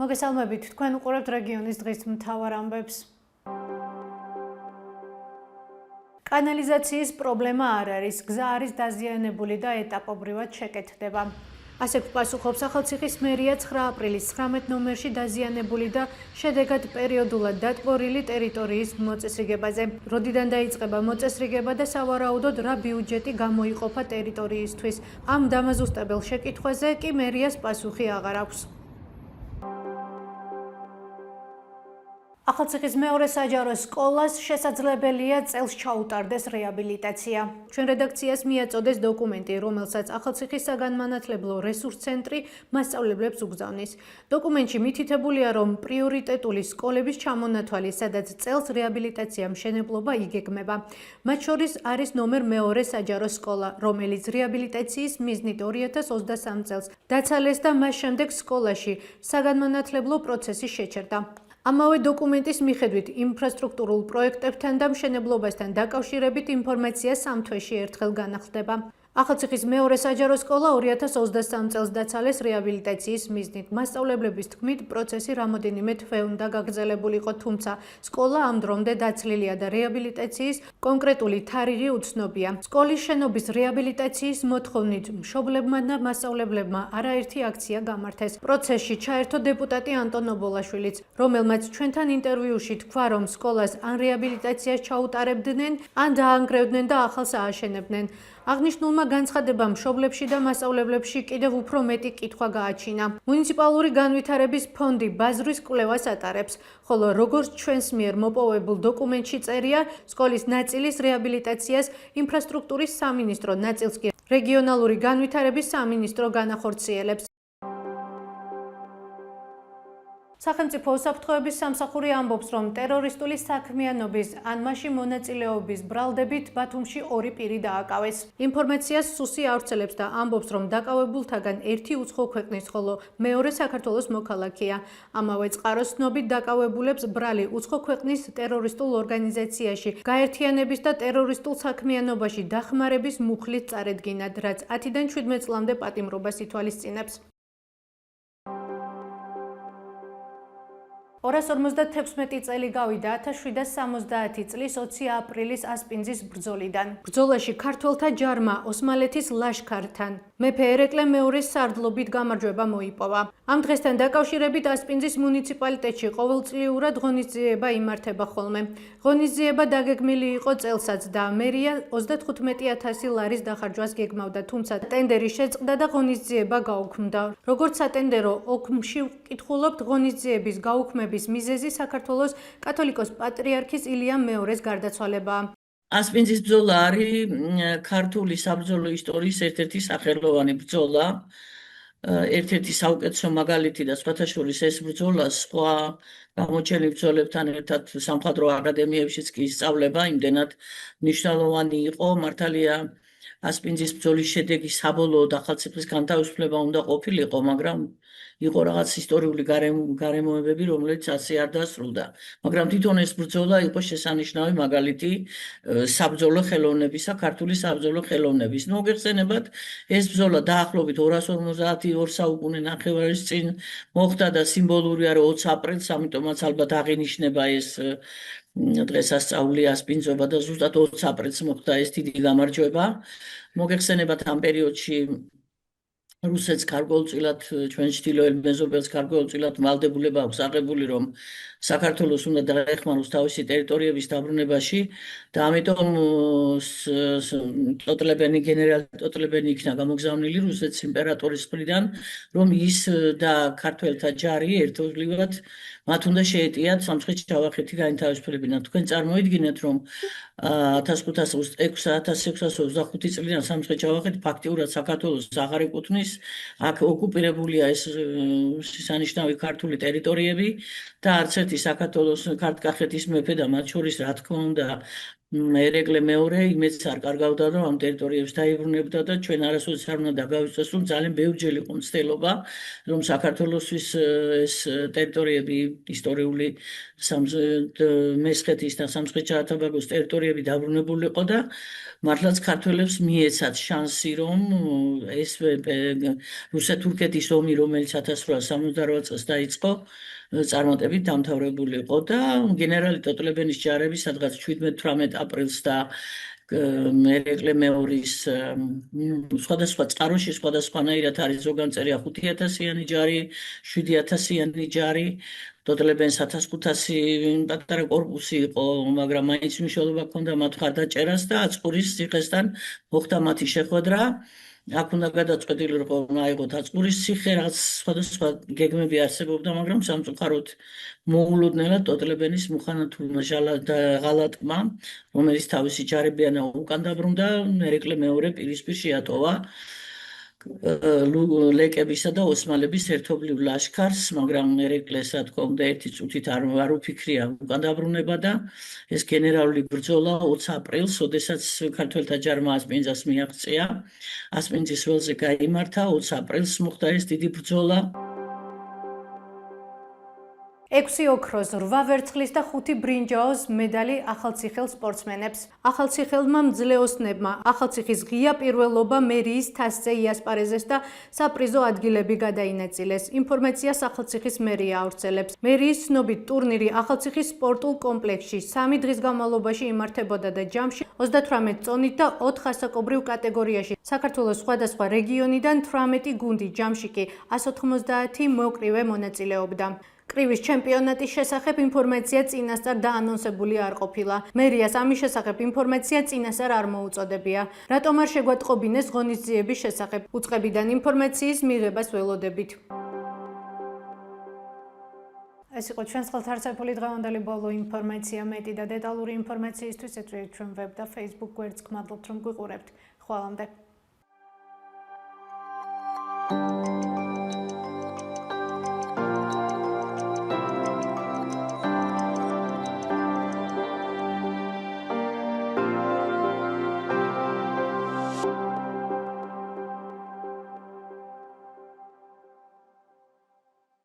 მოგესალმებით, თქვენ უყურებთ რეგიონის დღის მთავარ ამბებს. კანალიზაციის პრობლემა არ არის, გზა არის დაზიანებული და ეტაპობრივად შეკეთდება. ასე გვპასუხობს ახალციხის მერია 9 აპრილის 19 ნომერში დაზიანებული და შედეგად პერიოდულად დატბორილი ტერიტორიის მოწესრიგებაზე. როდიდან დაიწყება მოწესრიგება და სავარაუდოდ რა ბიუჯეტი გამოიყოფა ტერიტორიისთვის. ამ დამაზუსტებელ შეკითხვაზე კი მერიას პასუხი აღარ აქვს. ახალციხის მეორე საჯარო სკოლას შესაძლებელია წელს ჩაუტარდეს რეაბილიტაცია. ჩვენ რედაქციას მიაწოდეს დოკუმენტი, რომელსაც ახალციხის საგანმანათლებლო რესურს ცენტრი მასწავლებლებს უგზავნის. დოკუმენტში მითითებულია, რომ პრიორიტეტული სკოლების ჩამონათვალი, სადაც წელს რეაბილიტაცია მშენებლობა იგეგმება. მათ შორის არის ნომერ მეორე საჯარო სკოლა, რომელიც რეაბილიტაციის მიზნით 2023 წელს დაცალეს და მას შემდეგ სკოლაში საგანმანათლებლო პროცესი შეჩერდა. ამავე დოკუმენტის მიხედვით ინფრასტრუქტურულ პროექტებთან და მშენებლობასთან დაკავშირებით ინფორმაცია 3 თვეში ერთხელ განახლდება. ახალციხის მეორე საჯარო სკოლა 2023 წელს დაცალეს რეაბილიტაციის მიზნით. მასწავლებლების თქმით, პროცესი რამოდენიმე თვე უნდა გაგრძელებულიყო, თუმცა სკოლა ამ დრომდე დაცლილია და რეაბილიტაციის კონკრეტული თარიღი უცნობია. სკოლის შენობის რეაბილიტაციის მოთხოვნით მშობლებმა და მასწავლებლებმა არაერთი აქცია გამართეს. პროცესში ჩაერთო დეპუტატი ანტონ ობოლაშვილიც, რომელმაც ჩვენთან ინტერვიუში თქვა, რომ სკოლას ან რეაბილიტაციას ჩაუტარებდნენ, ან დაანგრევდნენ და ახალს ააშენებდნენ. აღნიშნულმა განცხადებამ მშობლებში და მასწავლებლებში კიდევ უფრო მეტი კითხვა გააჩინა. მუნიციპალური განვითარების ფონდი ბაზრის კვლევას ატარებს, ხოლო როგორც ჩვენს მიერ მოპოვებულ დოკუმენტში წერია, სკოლის ნაწილის რეაბილიტაციას ინფრასტრუქტურის სამინისტრო, ნაწილს კი რეგიონალური განვითარების სამინისტრო განახორციელებს. სახელმწიფო უსაფრთხოების სამსახური ამბობს, რომ ტერორისტული საქმიანობის ან მასში მონაწილეობის ბრალდებით ბათუმში 2 პირი დააკავეს. ინფორმაციას სუსი ავრცელებს და ამბობს, რომ დაკავებულთაგან ერთი უცხო ქვეყნის, ხოლო მეორე საქართველოს მოქალაქეა. ამავე წყაროს ცნობით დაკავებულებს ბრალი უცხო ქვეყნის ტერორისტულ ორგანიზაციაში გაერთიანების და ტერორისტულ საქმიანობაში დახმარების მუხლით წარედგინათ, რაც 10-დან 17 წლამდე პატიმრობას ითვალისწინებს. 256 წელი გავიდა 1770 წლის 20 აპრილის ასპინძის ბრძოლიდან. ბრძოლაში ქართველთა ჯარმა ოსმალეთის ლაშქართან მეფე ერეკლე მეორის სარდლობით გამარჯვება მოიპოვა. ამ დღესთან დაკავშირებით ასპინძის მუნიციპალიტეტში ყოველწლიურად ღონისძიება იმართება ხოლმე. ღონისძიება დაგეგმილი იყო წელსაც და მერია 35,000 ლარის დახარჯვას გეგმავდა, თუმცა ტენდერი შეწყდა და ღონისძიება გაუქმდა. როგორც სატენდერო ოქმში ვკითხულობთ, ღონისძიების გაუქმების მიზეზი საქართველოს კათოლიკოს პატრიარქის ილია მეორის გარდაცვალებაა. ასპინძის ბრძოლა არის ქართული საბრძოლო ისტორიის ერთ-ერთი სახელოვანი ბრძოლა, ერთ-ერთი საუკეთესო მაგალითი და სხვათა შორის ეს ბრძოლა სხვა გამოჩენილ ბრძოლებთან ერთად სამხატვრო აკადემიებშიც კი ისწავლება, იმდენად მნიშვნელოვანი იყო. მართალია ასპინძის ბრძოლის შედეგი საბოლოოდ ახალციხის განთავისუფლება უნდა ყოფილიყო, მაგრამ იყო რაღაც ისტორიული გარემოებები, რომელიც ასე არ დასრულდა. მაგრამ თვითონ ეს ბრძოლა იყო შესანიშნავი მაგალითი საბრძოლო ხელოვნებისა, ქართული საბრძოლო ხელოვნების. მოგეხსენებათ, ეს ბრძოლა დაახლოებით 252 საუკუნე ნახევარის წინ მოხდა და სიმბოლური არის 20 აპრილს, ამიტომაც ალბათ აღინიშნება ეს დღესასწაული ასპინძობა და ზუსტად 20 აპრილს მოხდა ეს დიდი გამარჯვება. მოგეხსენებათ, ამ პერიოდში რუსეთს გარკვეულწილად, ჩვენ ჩრდილოეთ მეზობელს გარკვეულწილად ვალდებულება აქვს აღებული, რომ საქართველოს უნდა დაეხმაროს თავისი ტერიტორიების დაბრუნებაში და ამიტომ გენერალი ტოტლებენი იქნა გამოგზავნილი რუსეთის იმპერატორის მხრიდან, რომ ის და ქართველთა ჯარი ერთობლივად მათ უნდა შეეტიათ სამცხე-ჯავახეთი გაინთავისუფლებინათ. თქვენ წარმოიდგინეთ, რომ 1625 წლიდან სამცხე-ჯავახეთი ფაქტიურად საქართველოს აღარ ეკუთვნის, აქ ოკუპირებულია ეს შესანიშნავი ქართული ტერიტორიები და არც ერთი საქართველოს ქართკახეთის მეფე და მათ შორის რა თქმა უნდა ერეკლე მეორე იმედს არ კარგავდა, რომ ამ ტერიტორიებს დაიბრუნებდა და ჩვენ არასოდეს არ უნდა დაგავიწყდეს, რომ ძალიან ბევრჯერ იყო მცდელობა, რომ საქართველოსთვის ეს ტერიტორიები ისტორიული მესხეთის და სამცხე-ჯავახეთის ტერიტორიები დაბრუნებულიყო და მართლაც ქართველებს მიეცათ შანსი, რომ ეს რუსეთ-თურქეთის ომი, რომელიც 1868 წელს დაიწყო, წარმატებით დამთავრებული იყო და გენერალი ტოტლებენის ჯარები სადღაც 17-18 აპრილს და ერეკლე მეორის სხვადასხვა წყაროში სხვადასხვანაირად არის ზოგან წერია 5000-იანი ჯარი, 7000-იანი ჯარი, ტოტლებენს 1500 პატარა კორპუსი იყო, მაგრამ მაინც მნიშვნელობა ჰქონდა მათ მხარდაჭერას და აწყურის ციხესთან მოხდა მათი შეხვედრა. აქ უნდა გადაწყვეტილი იყო რომ აიღოთ აწყურის ციხე, რაც სხვადასხვა გეგმები არსებობდა, მაგრამ სამწუხაროდ მოულოდნელად ტოტლებენის მუხანათურმა ღალატმა, რომელიც თავისი ჯარებიანა უკან დაბრუნდა, ერეკლე მეორე პირისპირ შეატოვა ლეკებისა და ოსმალების ერთობლივ ლაშქარს, მაგრამ ერეკლეს, რა თქმა უნდა, ერთი წუთით არ უფიქრია უკან დაბრუნება და ეს გენერალური ბრძოლა 20 აპრილს, როდესაც ქართველთა ჯარმა ასპინძას მიაღწია, ასპინძის ველზე გაიმართა, 20 აპრილს მოხდა ეს დიდი ბრძოლა. 6 ოქროს, 8 ვერცხლის და 5 ბრინჯაოს medali ახალციხელ სპორტსმენებს. ახალციხელმა მძლეოსნებმა ახალციხის ღია პირველობა მერიის თასზე იასპარეზეს და საპრიზო ადგილები გადაინაწილეს. ინფორმაციას ახალციხის მერია ავრცელებს. მერიის ცნობით ტურნირი ახალციხის სპორტულ კომპლექსში 3 დღის განმავლობაში იმართებოდა და ჯამში 38 წონით და 4 ასაკობრივ კატეგორიაში. საქართველოს სხვადასხვა რეგიონიდან 18 გუნდი, ჯამში კი 190 მოკრივე მონაწილეობდა. კრივის ჩემპიონატის შესახებ ინფორმაცია წინასწარ დაანონსებული არ ყოფილა. მერიას ამის შესახებ ინფორმაცია წინასწარ არ მოუწოდებია. რატომ არ შეგვატყობინეს ღონისძიების შესახებ? უწყებიდან ინფორმაციის მიღებას ველოდებით. ეს იყო ჩვენს ხელთ არსებული დღევანდელი ბოლო ინფორმაცია. მეტი და დეტალური ინფორმაციისთვის ეწვიეთ ჩვენ ვებ და Facebook გვერდს. გმადლობთ რომ გვიყურებთ. ხვალამდე.